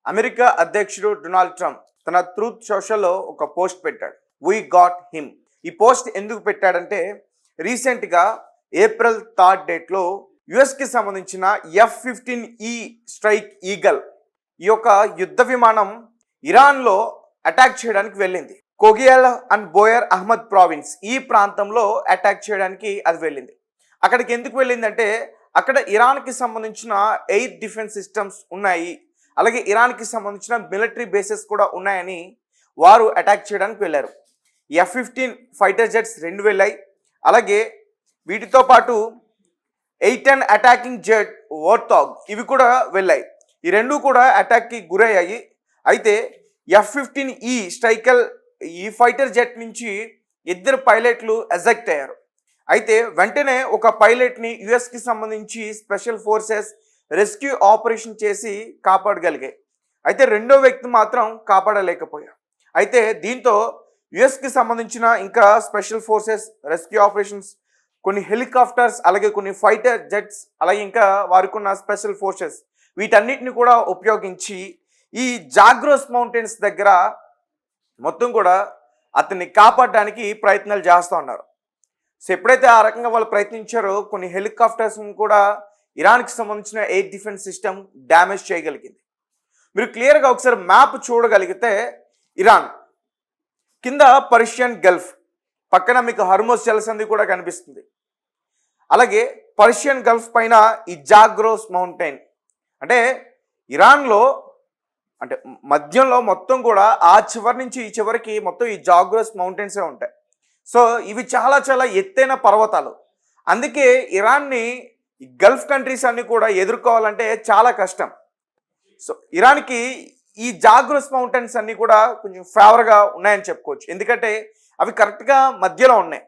America అధ్యక్షుడు Donald Trump తన truth సోషల్లో ఒక పోస్ట్ పెట్టాడు. We got him. ఈ పోస్ట్ ఎందుకు పెట్టాడంటే రీసెంట్గా ఏప్రిల్ 3 డేట్లో యుఎస్కి సంబంధించిన F-15E స్ట్రైక్ ఈగల్ ఈ యొక్క యుద్ధ విమానం ఇరాన్లో అటాక్ చేయడానికి వెళ్ళింది. కోగియల్ అండ్ బోయర్ అహ్మద్ ప్రావిన్స్ ఈ ప్రాంతంలో అటాక్ చేయడానికి అది వెళ్ళింది. అక్కడికి ఎందుకు వెళ్ళిందంటే అక్కడ ఇరాన్కి సంబంధించిన ఎయిర్ డిఫెన్స్ సిస్టమ్స్ ఉన్నాయి, అలాగే ఇరాన్కి సంబంధించిన మిలిటరీ బేసెస్ కూడా ఉన్నాయని వారు అటాక్ చేయడానికి వెళ్ళారు. F-15 ఫైటర్ జెట్స్ 2 వెళ్ళాయి, అలాగే వీటితో పాటు A-10 అటాకింగ్ జెట్ వోర్తాగ్ ఇవి కూడా వెళ్ళాయి. ఈ రెండు కూడా అటాక్కి గురయ్యాయి. అయితే F-15E స్ట్రైకల్ ఈ ఫైటర్ జెట్ నుంచి 2 పైలట్లు ఎజెక్ట్ అయ్యారు. అయితే వెంటనే ఒక పైలట్ని యుఎస్కి సంబంధించి స్పెషల్ ఫోర్సెస్ రెస్క్యూ ఆపరేషన్ చేసి కాపాడగలిగాయి. అయితే రెండో వ్యక్తి మాత్రం కాపాడలేకపోయారు. అయితే దీంతో యుఎస్కి సంబంధించిన ఇంకా స్పెషల్ ఫోర్సెస్ రెస్క్యూ ఆపరేషన్స్, కొన్ని హెలికాప్టర్స్, అలాగే కొన్ని ఫైటర్ జెట్స్, అలాగే ఇంకా వారికి ఉన్న స్పెషల్ ఫోర్సెస్ వీటన్నిటిని కూడా ఉపయోగించి ఈ జాగ్రోస్ మౌంటైన్స్ దగ్గర మొత్తం కూడా అతన్ని కాపాడడానికి ప్రయత్నాలు చేస్తూ ఉన్నారు. సో ఎప్పుడైతే ఆ రకంగా వాళ్ళు ప్రయత్నించారో కొన్ని హెలికాప్టర్స్ని కూడా ఇరాన్కి సంబంధించిన ఎయిర్ డిఫెన్స్ సిస్టమ్ డ్యామేజ్ చేయగలిగింది. మీరు క్లియర్గా ఒకసారి మ్యాప్ చూడగలిగితే ఇరాన్ కింద పర్షియన్ గల్ఫ్, పక్కన మీకు హర్మోస్ జలసంధి కూడా కనిపిస్తుంది. అలాగే పర్షియన్ గల్ఫ్ పైన ఈ జాగ్రోస్ మౌంటైన్, అంటే ఇరాన్లో అంటే మధ్యంలో మొత్తం కూడా ఆ చివరి నుంచి ఈ చివరికి మొత్తం ఈ జాగ్రోస్ మౌంటైన్సే ఉంటాయి. సో ఇవి చాలా చాలా ఎత్తైన పర్వతాలు. అందుకే ఇరాన్ని ఈ గల్ఫ్ కంట్రీస్ అన్ని కూడా ఎదుర్కోవాలంటే చాలా కష్టం. సో ఇరాన్కి ఈ జాగ్రోస్ మౌంటైన్స్ అన్ని కూడా కొంచెం ఫేవర్గా ఉన్నాయని చెప్పుకోవచ్చు, ఎందుకంటే అవి కరెక్ట్గా మధ్యలో ఉన్నాయి.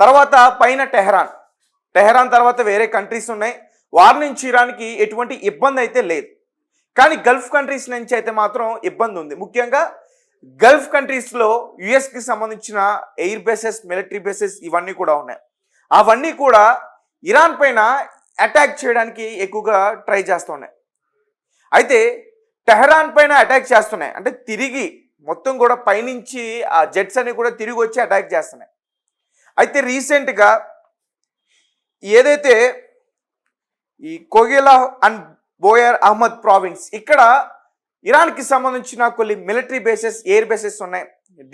తర్వాత పైన టెహరాన్ తర్వాత వేరే కంట్రీస్ ఉన్నాయి. వారి నుంచి ఇరాన్కి ఎటువంటి ఇబ్బంది అయితే లేదు. కానీ గల్ఫ్ కంట్రీస్ నుంచి అయితే మాత్రం ఇబ్బంది ఉంది. ముఖ్యంగా గల్ఫ్ కంట్రీస్లో యుఎస్కి సంబంధించిన ఎయిర్ బేసెస్, మిలిటరీ బేసెస్ ఇవన్నీ కూడా ఉన్నాయి. అవన్నీ కూడా ఇరాన్ పైన అటాక్ చేయడానికి ఎక్కువగా ట్రై చేస్తున్నాయి. అయితే టెహరాన్ పైన అటాక్ చేస్తున్నాయి, అంటే తిరిగి మొత్తం కూడా పైనుంచి ఆ జెట్స్ అన్ని కూడా తిరిగి వచ్చి అటాక్ చేస్తున్నాయి. అయితే రీసెంట్గా ఏదైతే ఈ కోగిలా అండ్ బోయర్ అహ్మద్ ప్రావిన్స్ ఇక్కడ ఇరాన్కి సంబంధించిన కొన్ని మిలిటరీ బేసెస్, ఎయిర్ బేసెస్ ఉన్నాయి,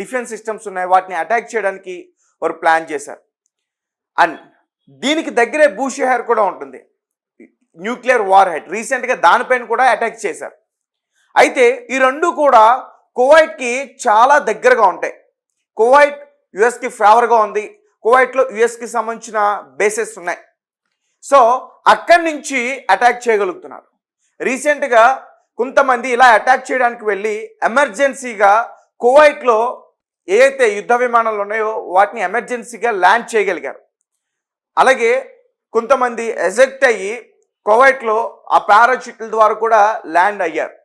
డిఫెన్స్ సిస్టమ్స్ ఉన్నాయి, వాటిని అటాక్ చేయడానికి వారు ప్లాన్ చేశారు. అండ్ దీనికి దగ్గరే బూషెహర్ కూడా ఉంటుంది, న్యూక్లియర్ వార్ హెడ్. రీసెంట్గా దానిపైన కూడా అటాక్ చేశారు. అయితే ఈ రెండు కూడా కువైట్కి చాలా దగ్గరగా ఉంటాయి. కువైట్ యుఎస్కి ఫేవర్గా ఉంది. కువైట్లో యుఎస్కి సంబంధించిన బేసెస్ ఉన్నాయి. సో అక్కడి నుంచి అటాక్ చేయగలుగుతున్నారు. రీసెంట్గా కొంతమంది ఇలా అటాక్ చేయడానికి వెళ్ళి ఎమర్జెన్సీగా కువైట్లో ఏదైతే యుద్ధ విమానాలు ఉన్నాయో వాటిని ఎమర్జెన్సీగా ల్యాండ్ చేయగలిగారు. అలాగే కొంతమంది ఎజెక్ట్ అయ్యి కువైట్లో ఆ పారాచూట్ల ద్వారా కూడా ల్యాండ్ అయ్యారు.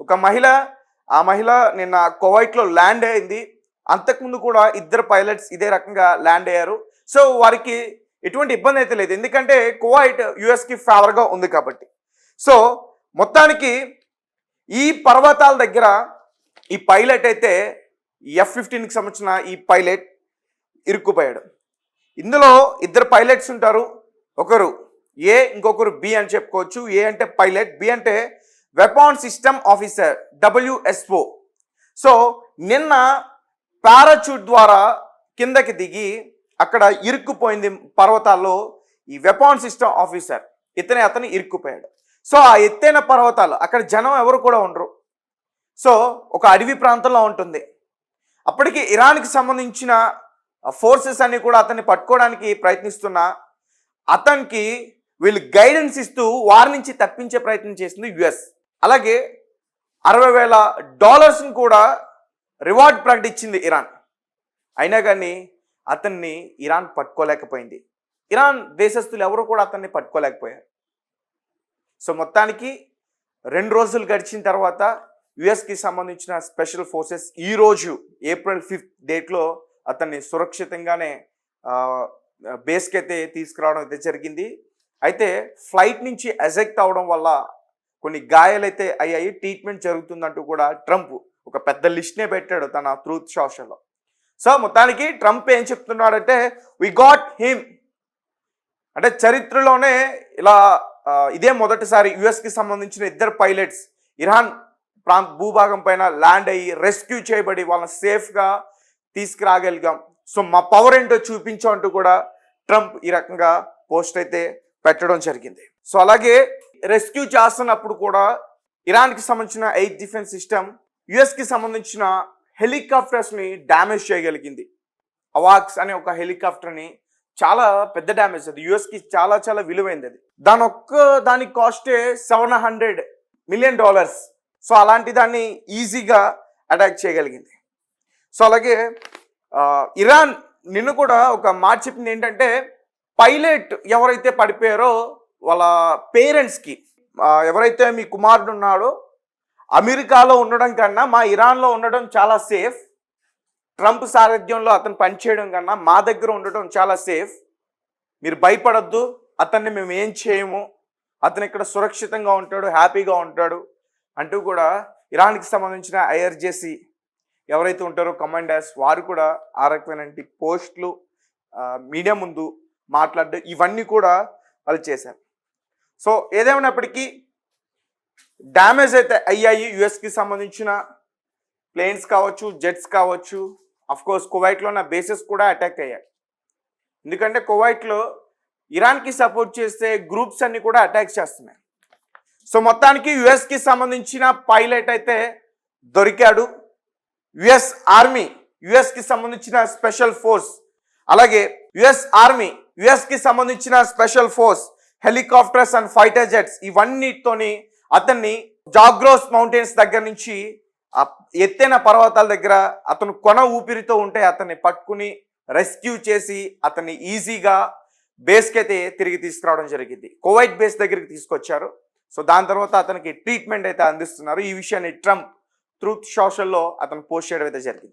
ఒక మహిళ నిన్న కువైట్లో ల్యాండ్ అయింది. అంతకుముందు కూడా 2 పైలట్స్ ఇదే రకంగా ల్యాండ్ అయ్యారు. సో వారికి ఎటువంటి ఇబ్బంది అయితే లేదు, ఎందుకంటే కువైట్ యుఎస్కి ఫేవర్గా ఉంది కాబట్టి. సో మొత్తానికి ఈ పర్వతాల దగ్గర ఈ పైలట్ అయితే F-15కి సంబంధించిన ఈ పైలట్ ఇరుక్కుపోయాడు. ఇందులో 2 పైలట్స్ ఉంటారు, ఒకరు ఏ, ఇంకొకరు బి అని చెప్పుకోవచ్చు. ఏ అంటే పైలట్, బి అంటే వెపాన్ సిస్టమ్ ఆఫీసర్, WSO. సో నిన్న పారాచూట్ ద్వారా కిందకి దిగి అక్కడ ఇరుక్కుపోయింది పర్వతాల్లో ఈ వెపాన్ సిస్టమ్ ఆఫీసర్. అతను ఇరుక్కుపోయాడు. సో ఆ ఎత్తైన పర్వతాలు, అక్కడ జనం ఎవరు కూడా ఉండరు. సో ఒక అడవి ప్రాంతంలో ఉంటుంది. అప్పటికి ఇరాన్కి సంబంధించిన ఫోర్సెస్ అన్ని కూడా అతన్ని పట్టుకోవడానికి ప్రయత్నిస్తున్నా అతనికి వీళ్ళు గైడెన్స్ ఇస్తూ వారి నుంచి తప్పించే ప్రయత్నం చేసింది యుఎస్. అలాగే $60,000 కూడా రివార్డ్ ప్రకటించింది ఇరాన్. అయినా కానీ అతన్ని ఇరాన్ పట్టుకోలేకపోయింది. ఇరాన్ దేశస్తులు ఎవరు కూడా అతన్ని పట్టుకోలేకపోయారు. సో మొత్తానికి 2 రోజులు గడిచిన తర్వాత యుఎస్కి సంబంధించిన స్పెషల్ ఫోర్సెస్ ఈరోజు ఏప్రిల్ 5 డేట్లో అతన్ని సురక్షితంగానే బేస్కి అయితే తీసుకురావడం అయితే జరిగింది. అయితే ఫ్లైట్ నుంచి ఎజెక్ట్ అవడం వల్ల కొన్ని గాయాలైతే అయ్యాయి, ట్రీట్మెంట్ జరుగుతుందంటూ కూడా ట్రంప్ ఒక పెద్ద లిస్ట్నే పెట్టాడు తన ట్రూత్ సోషల్లో. సో మొత్తానికి ట్రంప్ ఏం చెప్తున్నాడంటే వి గాట్ హిమ్, అంటే చరిత్రలోనే ఇలా ఇదే మొదటిసారి యుఎస్కి సంబంధించిన ఇద్దరు పైలట్స్ ఇరాన్ భూభాగం పైన ల్యాండ్ అయ్యి రెస్క్యూ చేయబడి వాళ్ళని సేఫ్గా తీసుకురాగలిగాం. సో మా పవర్ ఏంటో చూపించామంటూ కూడా ట్రంప్ ఈ రకంగా పోస్ట్ అయితే పెట్టడం జరిగింది. సో అలాగే రెస్క్యూ చేస్తున్నప్పుడు కూడా ఇరాన్కి సంబంధించిన ఎయిర్ డిఫెన్స్ సిస్టమ్ యుఎస్కి సంబంధించిన హెలికాప్టర్స్ని డ్యామేజ్ చేయగలిగింది. అవాక్స్ అనే ఒక హెలికాప్టర్ని చాలా పెద్ద డ్యామేజ్, అది యుఎస్కి చాలా చాలా విలువైంది. అది దాని కాస్టే $700 million. సో అలాంటి దాన్ని ఈజీగా అటాక్ చేయగలిగింది. సో అలాగే ఇరాన్ నిన్న కూడా ఒక మాట చెప్పింది ఏంటంటే పైలట్ ఎవరైతే పడిపోయారో వాళ్ళ పేరెంట్స్కి, ఎవరైతే మీ కుమారుడు ఉన్నాడో అమెరికాలో ఉండడం కన్నా మా ఇరాన్లో ఉండడం చాలా సేఫ్, ట్రంప్ సారథ్యంలో అతను పనిచేయడం కన్నా మా దగ్గర ఉండటం చాలా సేఫ్, మీరు భయపడద్దు, అతన్ని మేము ఏం చేయము, అతను ఇక్కడ సురక్షితంగా ఉంటాడు, హ్యాపీగా ఉంటాడు అంటూ కూడా ఇరాన్కి సంబంధించిన ఐఆర్జేసీ ఎవరైతే ఉంటారో కమాండర్స్ వారు కూడా ఆ రకమైన పోస్టులు మీడియా ముందు మాట్లాడడం ఇవన్నీ కూడా వాళ్ళు చేశారు. సో ఏదేమైనప్పటికీ డ్యామేజ్ అయితే అయ్యాయి యుఎస్కి సంబంధించిన ప్లేన్స్ కావచ్చు, జెట్స్ కావచ్చు. అఫ్కోర్స్ కువైట్లో ఉన్న బేసెస్ కూడా అటాక్ అయ్యాయి, ఎందుకంటే కువైట్లో ఇరాన్కి సపోర్ట్ చేసే గ్రూప్స్ అన్ని కూడా అటాక్ చేస్తున్నాయి. సో మొత్తానికి యుఎస్కి సంబంధించిన పైలట్ అయితే దొరికాడు. యుఎస్ ఆర్మీ, యుఎస్కి సంబంధించిన స్పెషల్ ఫోర్స్, అలాగే యుఎస్ ఆర్మీ, యుఎస్కి సంబంధించిన special force, helicopters and fighter jets ఇవన్నిటితోని అతన్ని జాగ్రోస్ మౌంటైన్స్ దగ్గర నుంచి ఎత్తైన పర్వతాల దగ్గర అతను కొన ఊపిరితో ఉంటే అతన్ని పట్టుకుని రెస్క్యూ చేసి అతన్ని ఈజీగా బేస్కి అయితే తిరిగి తీసుకురావడం జరిగింది. కువైట్ బేస్ దగ్గరికి తీసుకొచ్చారు. సో దాని తర్వాత అతనికి ట్రీట్మెంట్ అయితే అందిస్తున్నారు. ఈ విషయాన్ని ట్రంప్ ట్రూత్ సోషల్లో అతను పోస్ట్ చేయడం అయితే జరిగింది.